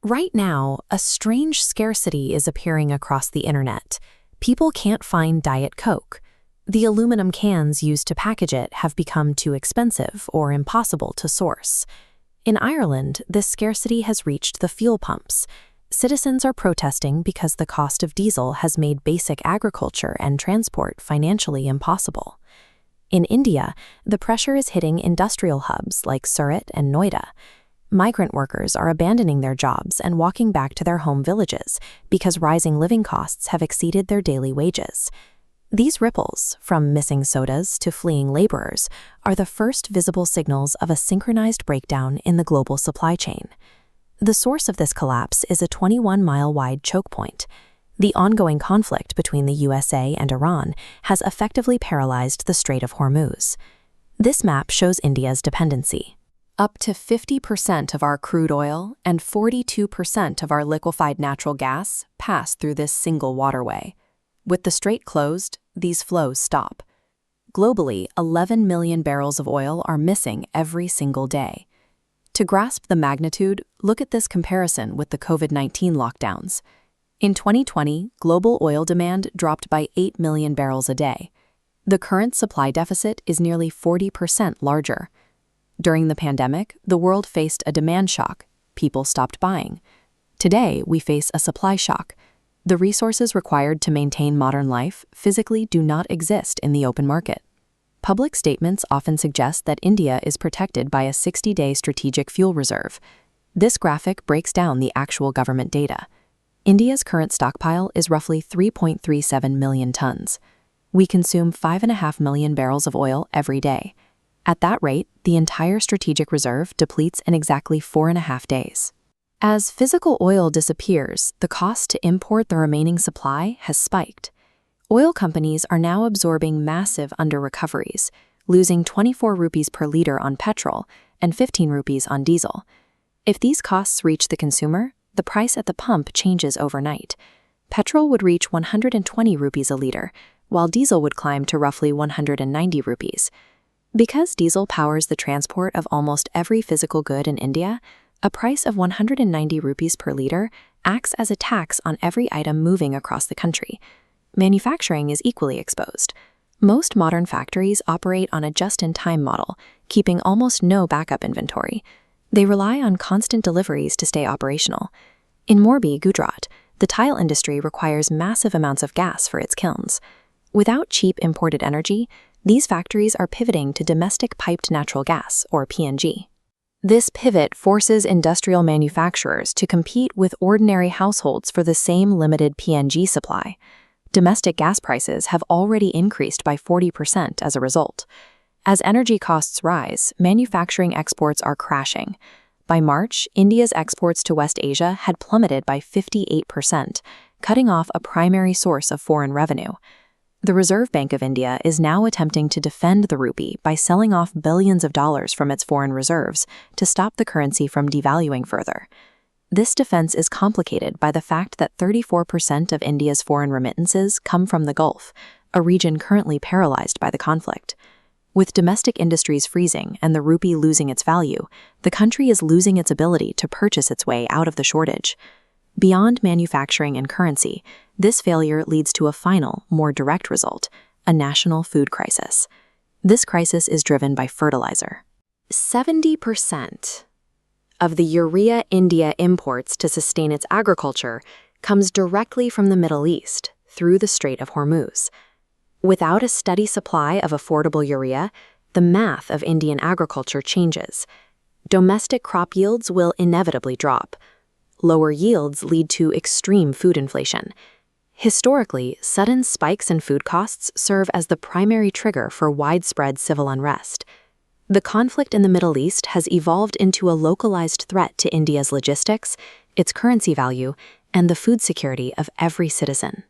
Right now, a strange scarcity is appearing across the internet. People can't find Diet Coke. The aluminum cans used to package it have become too expensive or impossible to source. In Ireland, this scarcity has reached the fuel pumps. Citizens are protesting because the cost of diesel has made basic agriculture and transport financially impossible. In India, the pressure is hitting industrial hubs like Surat and Noida. Migrant workers are abandoning their jobs and walking back to their home villages because rising living costs have exceeded their daily wages. These ripples, from missing sodas to fleeing laborers, are the first visible signals of a synchronized breakdown in the global supply chain. The source of this collapse is a 21-mile-wide choke point. The ongoing conflict between the USA and Iran has effectively paralyzed the Strait of Hormuz. This map shows India's dependency. Up to 50% of our crude oil and 42% of our liquefied natural gas pass through this single waterway. With the strait closed, these flows stop. Globally, 11 million barrels of oil are missing every single day. To grasp the magnitude, look at this comparison with the COVID-19 lockdowns. In 2020, global oil demand dropped by 8 million barrels a day. The current supply deficit is nearly 40% larger. During the pandemic, the world faced a demand shock. People stopped buying. Today, we face a supply shock. The resources required to maintain modern life physically do not exist in the open market. Public statements often suggest that India is protected by a 60-day strategic fuel reserve. This graphic breaks down the actual government data. India's current stockpile is roughly 3.37 million tons. We consume 5.5 million barrels of oil every day. At that rate, the entire strategic reserve depletes in exactly 4.5 days. As physical oil disappears, the cost to import the remaining supply has spiked. Oil companies are now absorbing massive under-recoveries, losing 24 rupees per liter on petrol and 15 rupees on diesel. If these costs reach the consumer, the price at the pump changes overnight. Petrol would reach 120 rupees a liter, while diesel would climb to roughly 190 rupees. Because diesel powers the transport of almost every physical good in India, a price of 190 rupees per liter acts as a tax on every item moving across the country. Manufacturing is equally exposed. Most modern factories operate on a just-in-time model, keeping almost no backup inventory. They rely on constant deliveries to stay operational. In Morbi, Gujarat, the tile industry requires massive amounts of gas for its kilns. Without cheap imported energy, these factories are pivoting to domestic piped natural gas, or PNG. This pivot forces industrial manufacturers to compete with ordinary households for the same limited PNG supply. Domestic gas prices have already increased by 40% as a result. As energy costs rise, manufacturing exports are crashing. By March, India's exports to West Asia had plummeted by 58%, cutting off a primary source of foreign revenue. The Reserve Bank of India is now attempting to defend the rupee by selling off billions of dollars from its foreign reserves to stop the currency from devaluing further. This defense is complicated by the fact that 34% of India's foreign remittances come from the Gulf, a region currently paralyzed by the conflict. With domestic industries freezing and the rupee losing its value, the country is losing its ability to purchase its way out of the shortage. Beyond manufacturing and currency, this failure leads to a final, more direct result, a national food crisis. This crisis is driven by fertilizer. 70% of the urea India imports to sustain its agriculture comes directly from the Middle East through the Strait of Hormuz. Without a steady supply of affordable urea, the math of Indian agriculture changes. Domestic crop yields will inevitably drop. Lower yields lead to extreme food inflation. Historically, sudden spikes in food costs serve as the primary trigger for widespread civil unrest. The conflict in the Middle East has evolved into a localized threat to India's logistics, its currency value, and the food security of every citizen.